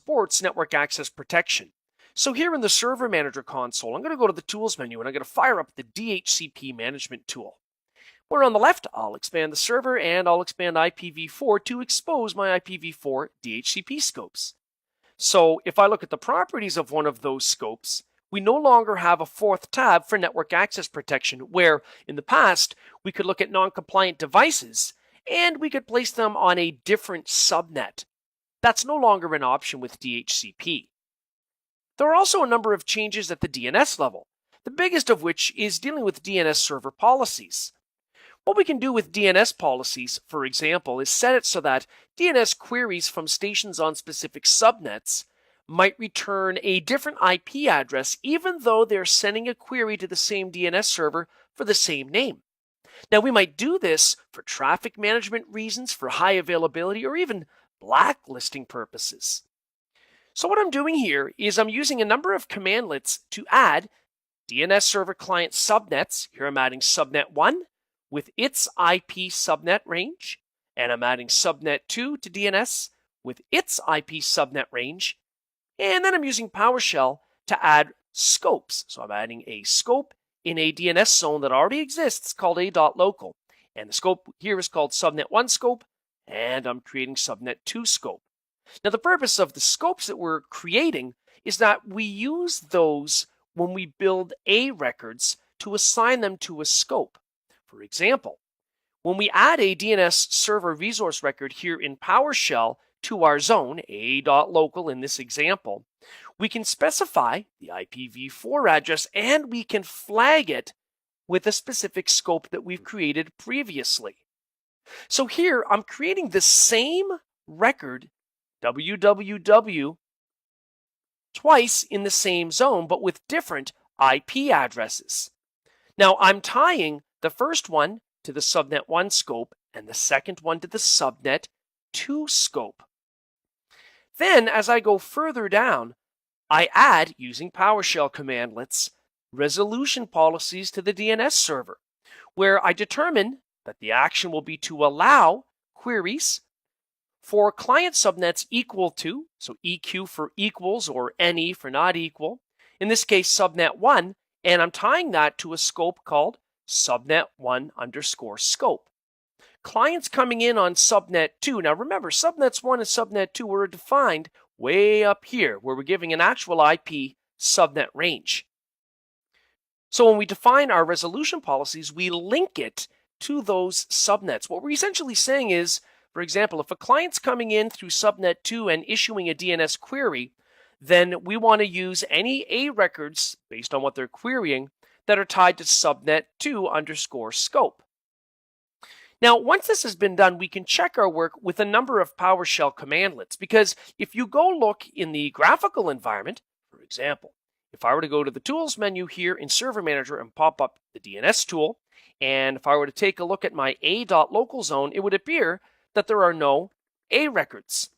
supports network access protection. So here in the Server Manager console, I'm going to go to the Tools menu and I'm going to fire up the DHCP management tool. Where on the left, I'll expand the server and I'll expand IPv4 to expose my IPv4 DHCP scopes. So if I look at the properties of one of those scopes, we no longer have a fourth tab for network access protection, where in the past, we could look at non-compliant devices and we could place them on a different subnet. That's no longer an option with DHCP. There are also a number of changes at the DNS level, the biggest of which is dealing with DNS server policies. What we can do with DNS policies, for example, is set it so that DNS queries from stations on specific subnets might return a different IP address even though they're sending a query to the same DNS server for the same name. Now, we might do this for traffic management reasons, for high availability, or even blacklisting purposes. So what I'm doing here is I'm using a number of commandlets to add DNS server client subnets. Here I'm adding subnet 1 with its IP subnet range, and I'm adding subnet 2 to DNS with its IP subnet range, and then I'm using PowerShell to add scopes. So I'm adding a scope in a DNS zone that already exists called a.local, and the scope here is called subnet 1 scope, and I'm creating subnet 2 scope. Now, the purpose of the scopes that we're creating is that we use those when we build A records to assign them to a scope. For example, when we add a DNS server resource record here in PowerShell to our zone, a.local in this example, we can specify the IPv4 address and we can flag it with a specific scope that we've created previously. So here I'm creating the same record, www, twice in the same zone, but with different IP addresses. Now I'm tying the first one to the subnet 1 scope and the second one to the subnet 2 scope. Then as I go further down, I add, using PowerShell commandlets, resolution policies to the DNS server, where I determine that the action will be to allow queries for client subnets equal to, so EQ for equals or NE for not equal, in this case subnet 1, and I'm tying that to a scope called subnet 1 underscore scope. Clients coming in on subnet 2, now remember subnets 1 and subnet 2 were defined way up here where we're giving an actual IP subnet range. So when we define our resolution policies, we link it to those subnets. What we're essentially saying is, for example, if a client's coming in through subnet 2 and issuing a DNS query, then we want to use any A records based on what they're querying that are tied to subnet 2 underscore scope. Now, once this has been done, we can check our work with a number of PowerShell commandlets, because if you go look in the graphical environment, for example, if I were to go to the Tools menu here in Server Manager and pop up the DNS tool, and if I were to take a look at my a.local zone, it would appear that there are no A records.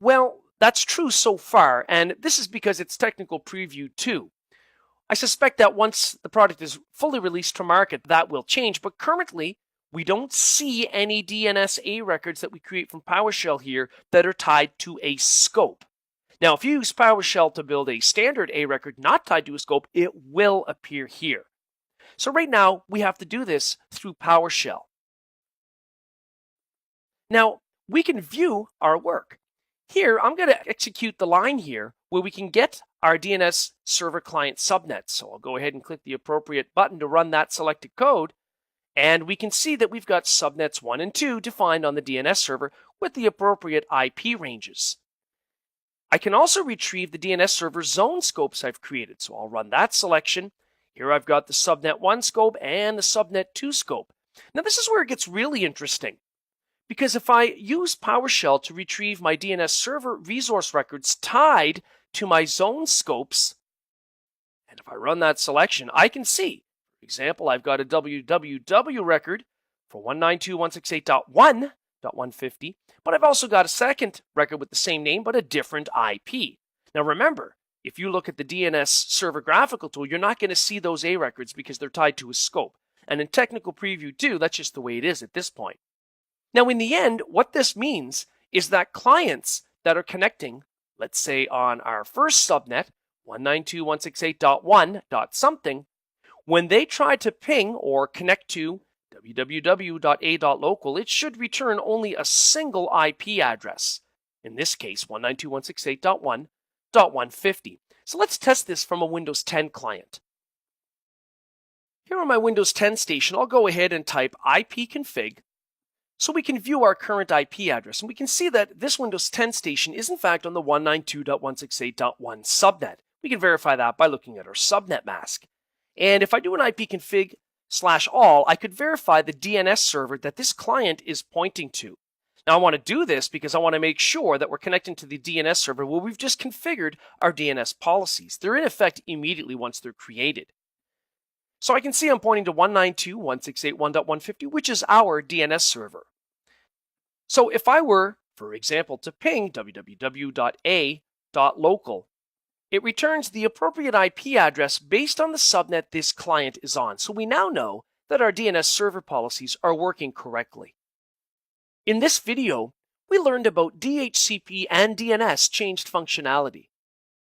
Well, that's true so far, and this is because it's technical preview 2. I suspect that once the product is fully released to market, that will change, but currently, we don't see any DNS A records that we create from PowerShell here that are tied to a scope. Now, if you use PowerShell to build a standard A record not tied to a scope, it will appear here. So right now, we have to do this through PowerShell. Now, we can view our work. Here, I'm going to execute the line here where we can get our DNS server client subnets. So I'll go ahead and click the appropriate button to run that selected code. And we can see that we've got subnets 1 and 2 defined on the DNS server with the appropriate IP ranges. I can also retrieve the DNS server zone scopes I've created. So I'll run that selection. Here I've got the subnet 1 scope and the subnet 2 scope. Now this is where it gets really interesting, because if I use PowerShell to retrieve my DNS server resource records tied to my zone scopes, and if I run that selection, I can see, for example, I've got a www record for 192.168.1.150, but I've also got a second record with the same name but a different IP. Now remember, if you look at the DNS server graphical tool, you're not going to see those A records because they're tied to a scope. And in technical preview 2, that's just the way it is at this point. Now in the end, what this means is that clients that are connecting let's say on our first subnet, 192.168.1.something, when they try to ping or connect to www.a.local, it should return only a single IP address, in this case 192.168.1.150. So let's test this from a Windows 10 client. Here on my Windows 10 station, I'll go ahead and type ipconfig so we can view our current IP address. And we can see that this Windows 10 station is in fact on the 192.168.1 subnet. We can verify that by looking at our subnet mask. And if I do an ipconfig/all, I could verify the DNS server that this client is pointing to. Now I want to do this because I want to make sure that we're connecting to the DNS server where we've just configured our DNS policies. They're in effect immediately once they're created. So I can see I'm pointing to 192.168.1.150, which is our DNS server. So if I were, for example, to ping www.a.local, it returns the appropriate IP address based on the subnet this client is on. So we now know that our DNS server policies are working correctly. In this video, we learned about DHCP and DNS changed functionality.